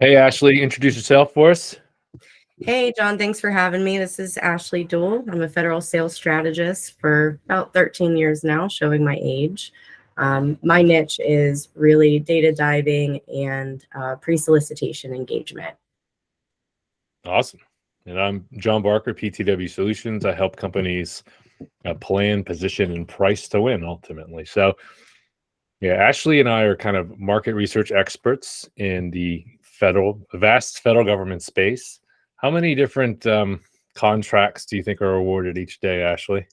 Hey, Ashley, introduce yourself for us. Hey, John, thanks for having me. This is Ashley Duwel. I'm a federal sales strategist for about 13 years now, showing my age. My niche is really data diving and pre-solicitation engagement. Awesome. And I'm Jon Barker, PTW Solutions. I help companies plan, position, and price to win ultimately. So, yeah, Ashley and I are kind of market research experts in the vast federal government space. How many different contracts do you think are awarded each day, Ashley?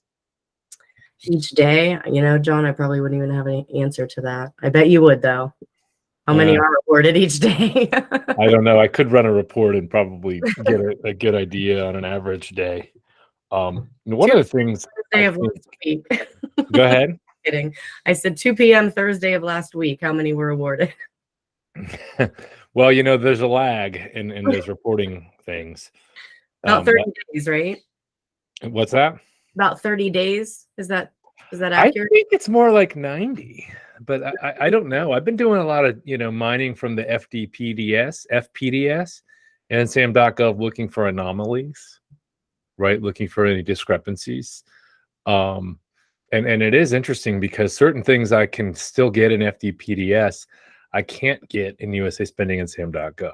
Each day, John, I probably wouldn't even have any answer to that. I bet you would, though. How many are awarded each day? I don't know. I could run a report and probably get a good idea on an average day. One of the things. Thursday of last week. Go ahead. Kidding. I said 2 p.m. Thursday of last week. How many were awarded? Well, there's a lag in those reporting things. About 30 days, right? What's that? About 30 days. Is that accurate? I think it's more like 90, but I don't know. I've been doing a lot of, mining from the FPDS, and sam.gov looking for anomalies, right? Looking for any discrepancies. And it is interesting because certain things I can still get in FDPDS, I can't get in USA Spending and sam.gov.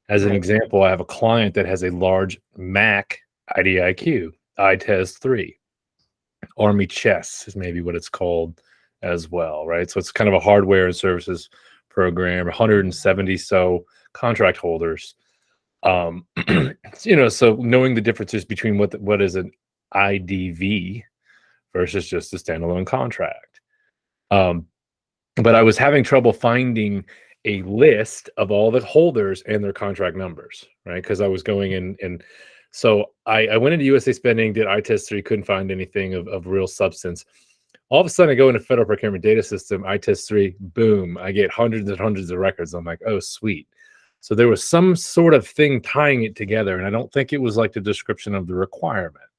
As an example, I have a client that has a large Mac IDIQ, ITES 3. Army Chess is maybe what it's called as well, right? So it's kind of a hardware and services program, 170 so contract holders. So knowing the differences between what is an IDV versus just a standalone contract. But I was having trouble finding a list of all the holders and their contract numbers, right? Because I was going in and so I went into USA Spending, did ITES 3, couldn't find anything of real substance. All of a sudden, I go into Federal Procurement Data System, ITES 3, boom, I get hundreds and hundreds of records. I'm like, oh, sweet. So there was some sort of thing tying it together, and I don't think it was like the description of the requirement,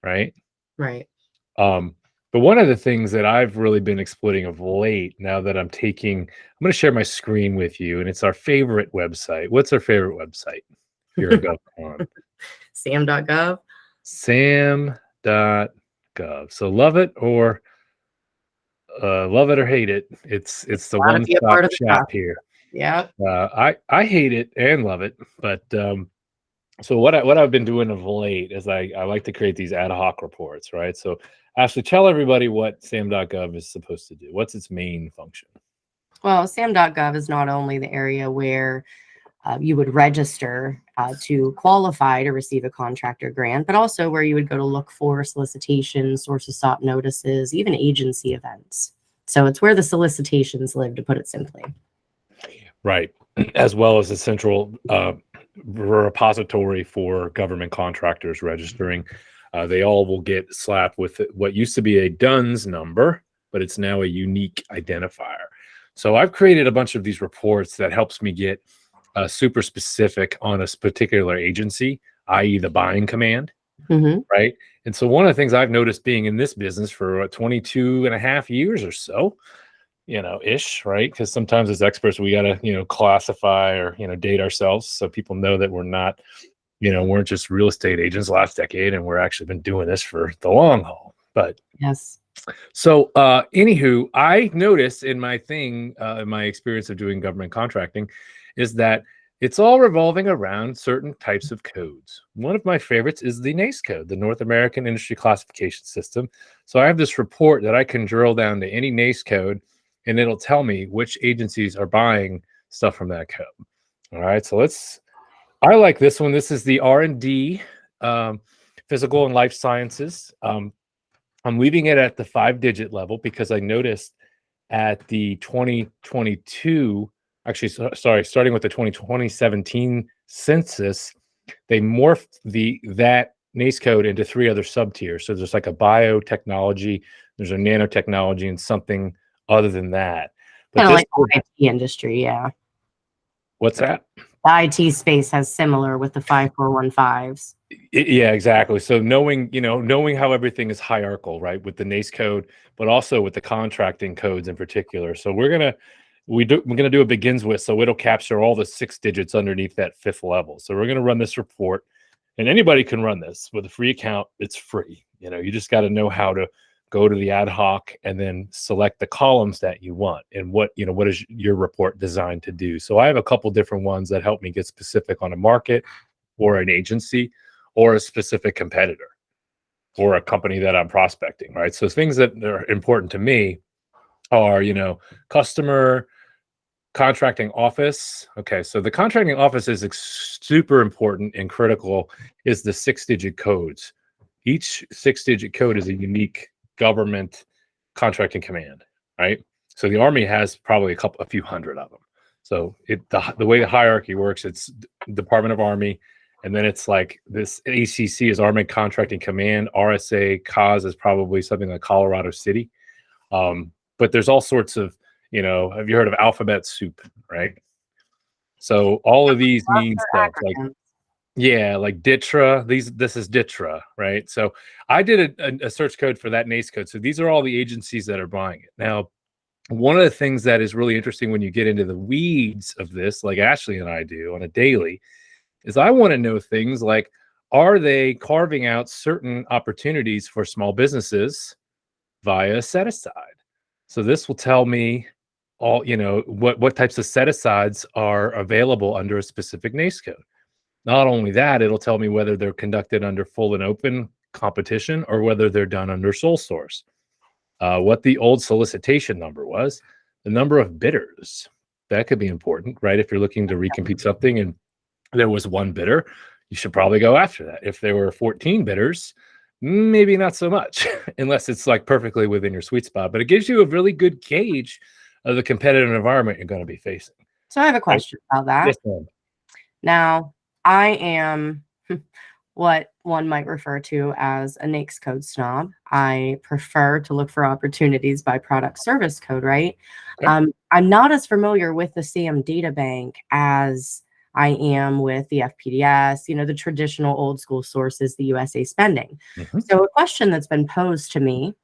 right? Right. But one of the things that I've really been exploiting of late, now that I'm going to share my screen with you, and it's our favorite website. What's our favorite website here at GovCon? sam.gov. sam.gov. So love it or hate it. It's the one-stop shop here. Yeah. I hate it and love it, but so what I've been doing of late is I like to create these ad hoc reports, right? So Ashley, tell everybody what sam.gov is supposed to do. What's its main function? Well, sam.gov is not only the area where you would register to qualify to receive a contract or grant, but also where you would go to look for solicitations, sources sought notices, even agency events. So it's where the solicitations live, to put it simply. Right. As well as a central repository for government contractors registering. They all will get slapped with what used to be a DUNS number, but it's now a unique identifier. So I've created a bunch of these reports that helps me get super specific on a particular agency, i.e. the buying command, right? And so one of the things I've noticed being in this business for 22 and a half years or so, ish, right? Because sometimes as experts, we got to, classify or, date ourselves so people know that we're not, weren't just real estate agents last decade, and we're actually been doing this for the long haul. But yes. So anywho, I noticed in my experience of doing government contracting is that it's all revolving around certain types of codes. One of my favorites is the NAICS code, the North American Industry Classification System. So I have this report that I can drill down to any NAICS code, and it'll tell me which agencies are buying stuff from that code. All right, so I like this one. This is the R&D, Physical and Life Sciences. I'm leaving it at the 5-digit level because I noticed at the 2022, starting with the 2017 census, they morphed that NAICS code into 3 other sub-tiers. So there's like a biotechnology, there's a nanotechnology, and something other than that. But kind of like the IT industry, yeah. What's that? The IT space has similar with the 5415s. Yeah, exactly. So knowing how everything is hierarchical, right, with the NAICS code, but also with the contracting codes in particular. So we're gonna, we're going to do a begins with, so it'll capture all the 6 digits underneath that 5th level. So we're going to run this report, and anybody can run this with a free account. It's free. You just got to know how to go to the ad hoc and then select the columns that you want and what is your report designed to do. So I have a couple different ones that help me get specific on a market or an agency or a specific competitor or a company that I'm prospecting, right? So things that are important to me are, customer, contracting office. Okay, so the contracting office is super important and critical is the 6-digit codes. Each 6-digit code is a unique government contracting command, right? So the Army has probably a few hundred of them. So the way the hierarchy works, it's Department of Army, and then it's like this ACC is Army Contracting Command. RSA COS is probably something like Colorado City. But there's all sorts of, have you heard of alphabet soup, right? So all of these mean stuff like, yeah, like DITRA. This is DITRA, right? So I did a search code for that NACE code. So these are all the agencies that are buying it. Now, one of the things that is really interesting when you get into the weeds of this, like Ashley and I do on a daily, is I want to know things like, are they carving out certain opportunities for small businesses via set aside? So this will tell me all, what types of set asides are available under a specific NACE code. Not only that, it'll tell me whether they're conducted under full and open competition or whether they're done under sole source. What the old solicitation number was, the number of bidders. That could be important, right? If you're looking to recompete something and there was one bidder, you should probably go after that. If there were 14 bidders, maybe not so much, unless it's like perfectly within your sweet spot. But it gives you a really good gauge of the competitive environment you're going to be facing. So I have a question about that. Yes, ma'am. Now, I am what one might refer to as a NAICS code snob. I prefer to look for opportunities by product service code, right? Okay. I'm not as familiar with the SAM data bank as I am with the FPDS, the traditional old school sources, the USA spending. Mhm. So a question that's been posed to me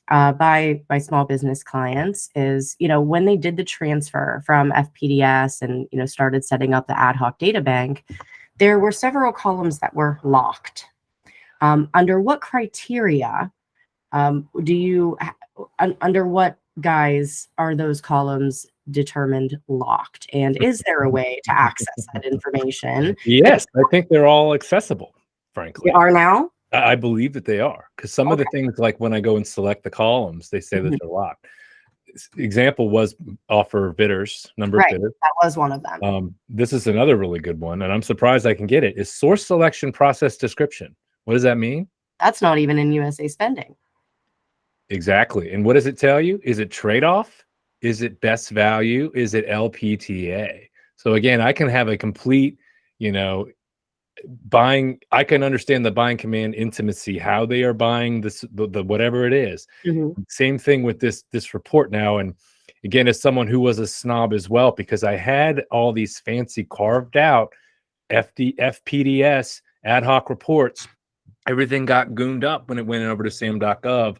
by small business clients is, when they did the transfer from FPDS and, started setting up the ad hoc data bank, there were several columns that were locked. Under what criteria under what guise are those columns determined locked? And is there a way to access that information? Yes, I think they're all accessible, frankly. They are now? I believe that they are, because some of the things, like when I go and select the columns, they say that they're locked. Example was offer bidders, number of bidders. That was one of them. This is another really good one, and I'm surprised I can get it, is source selection process description. What does that mean? That's not even in USA spending. Exactly. And what does it tell you? Is it trade-off? Is it best value? Is it LPTA? So again, I can have a complete, buying. I can understand the buying command intimacy, how they are buying this, the whatever it is. Same thing with this report now. And again, as someone who was a snob as well, because I had all these fancy carved out FPDS ad hoc reports, everything got gooned up when it went over to sam.gov.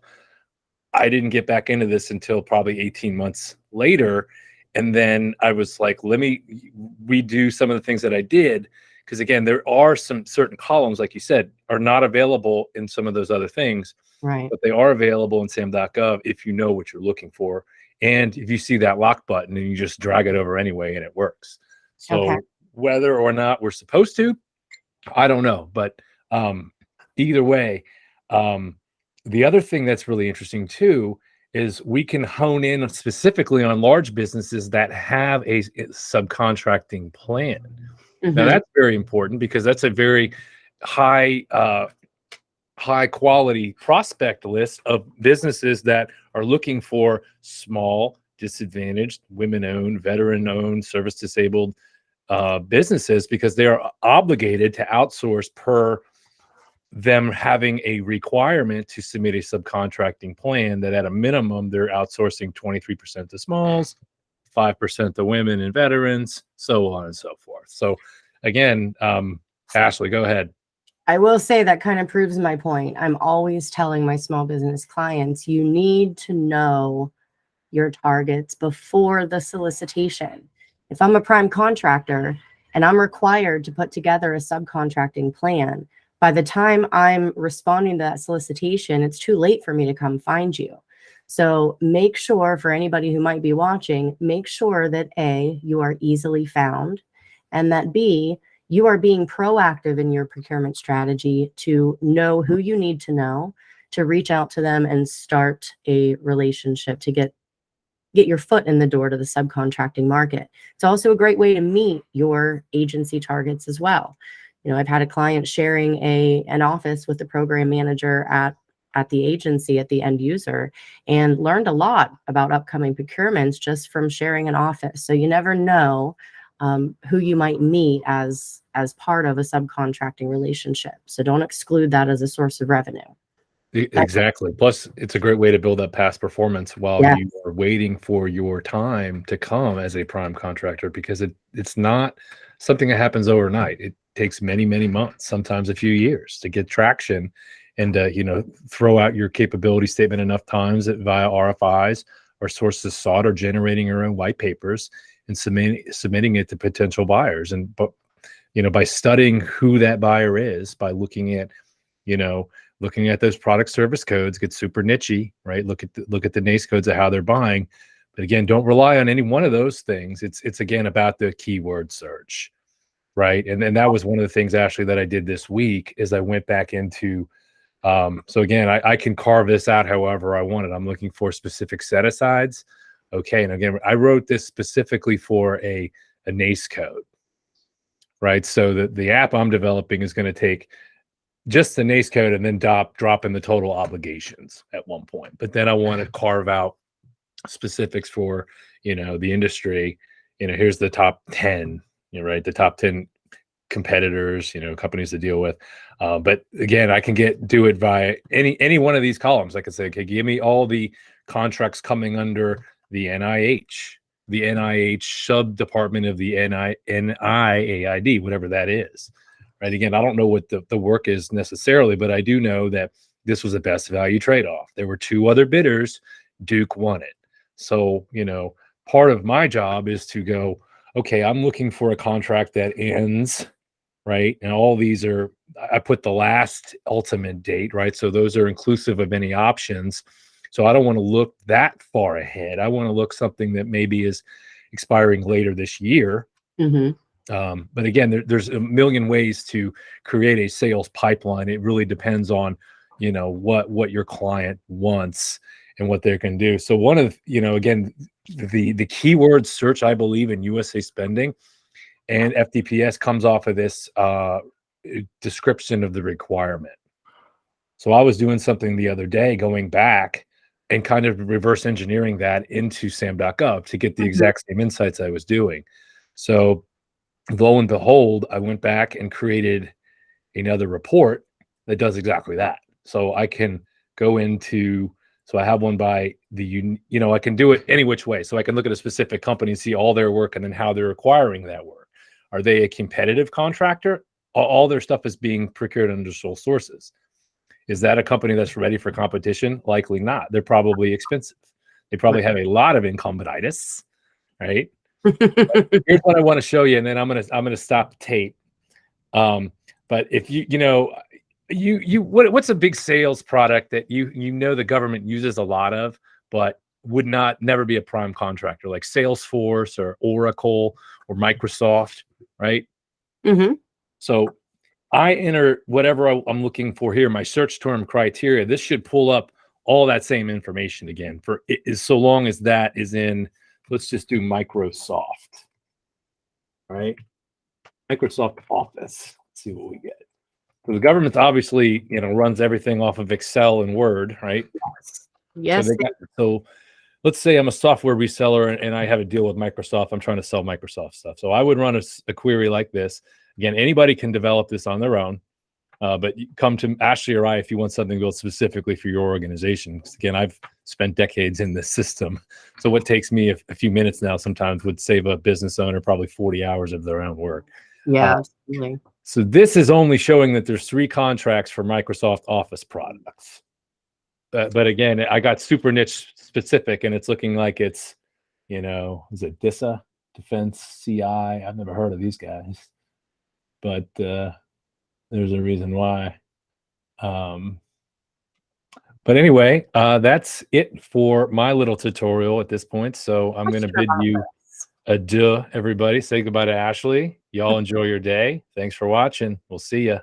I didn't get back into this until probably 18 months later. And then I was like, let me redo some of the things that I did. Because again, there are some certain columns, like you said, are not available in some of those other things. Right. But they are available in sam.gov if you know what you're looking for. And if you see that lock button and you just drag it over anyway and it works. So whether or not we're supposed to, I don't know. But either way, the other thing that's really interesting too is we can hone in specifically on large businesses that have a subcontracting plan. Now that's very important because that's a very high quality prospect list of businesses that are looking for small, disadvantaged, women-owned, veteran-owned, service-disabled businesses, because they are obligated to outsource per them having a requirement to submit a subcontracting plan that at a minimum they're outsourcing 23% to smalls, 5% to women and veterans, so on and so forth. So again, Ashley, go ahead. I will say that kind of proves my point. I'm always telling my small business clients, you need to know your targets before the solicitation. If I'm a prime contractor and I'm required to put together a subcontracting plan, by the time I'm responding to that solicitation, it's too late for me to come find you. So make sure, for anybody who might be watching, make sure that A, you are easily found, and that B, you are being proactive in your procurement strategy to know who you need to know, to reach out to them and start a relationship to get your foot in the door to the subcontracting market. It's also a great way to meet your agency targets as well. You know, I've had a client sharing an office with the program manager at the agency, at the end user, and learned a lot about upcoming procurements just from sharing an office. So you never know who you might meet as part of a subcontracting relationship. So don't exclude that as a source of revenue. Exactly. Plus, it's a great way to build up past performance while you are waiting for your time to come as a prime contractor, because it's not something that happens overnight. It takes many, many months, sometimes a few years to get traction and, you know, throw out your capability statement enough times via RFIs or sources sought, or generating your own white papers and submitting it to potential buyers. But, you know, by studying who that buyer is, by looking at, you know, looking at those product service codes, get super nichey, right? Look at the NACE codes of how they're buying. But again, don't rely on any one of those things. It's again about the keyword search, right? And then that was one of the things, Ashley, that I did this week is I went back into, so again, I can carve this out however I want it. I'm looking for specific set-asides. Okay, and again, I wrote this specifically for a NACE code, right? So the app I'm developing is going to take just the NACE code and then drop in the total obligations at one point. But then I want to carve out specifics for, you know, the industry. You know, here's the top 10, you know, right? The top 10 competitors, you know, companies to deal with. But again, I can do it via any one of these columns. I could say, okay, give me all the contracts coming under the NIH sub department of the NIAID, whatever that is. Right. Again, I don't know what the work is necessarily, but I do know that this was a best value trade-off. There were two other bidders. Duke won it. So, you know, part of my job is to go, okay, I'm looking for a contract that ends, right? And all these are, I put the last ultimate date, right? So those are inclusive of any options. So I don't want to look that far ahead. I want to look something that maybe is expiring later this year. Mm-hmm. But again, there's a million ways to create a sales pipeline. It really depends on, you know, what your client wants and what they can do. So one of, you know, again, the keyword search, I believe, in USA spending and FDPS comes off of this description of the requirement. So I was doing something the other day, going back and kind of reverse engineering that into sam.gov to get the exact same insights I was doing. So lo and behold, I went back and created another report that does exactly that. So I can go into, so I have one by the, you know, I can do it any which way. So I can look at a specific company and see all their work and then how they're acquiring that work. Are they a competitive contractor? All their stuff is being procured under sole sources. Is that a company that's ready for competition? Likely not. They're probably expensive. They probably have a lot of incumbentitis, right? Here's what I want to show you, and then I'm gonna stop the tape. But if you know, what's a big sales product that you know the government uses a lot of, but would never be a prime contractor, like Salesforce or Oracle or Microsoft, right? Mm-hmm. So I enter whatever I'm looking for here, my search term criteria. This should pull up all that same information again for it, is so long as that is in. Let's just do Microsoft, right? Microsoft Office. Let's see what we get. So the government obviously, you know, runs everything off of Excel and Word, right? Yes. So let's say I'm a software reseller and I have a deal with Microsoft. I'm trying to sell Microsoft stuff. So I would run a query like this. Again, anybody can develop this on their own. But you come to Ashley or I if you want something built specifically for your organization. Because again, I've spent decades in this system. So what takes me a few minutes now sometimes would save a business owner probably 40 hours of their own work. Yeah, absolutely. So this is only showing that there's 3 contracts for Microsoft Office products. but again, I got super niche specific, and it's looking like it's, is it DISA, Defense CI? I've never heard of these guys, but there's a reason why. But anyway, that's it for my little tutorial at this point. So I'm going to bid you adieu, everybody. Say goodbye to Ashley. Y'all enjoy your day. Thanks for watching. We'll see ya.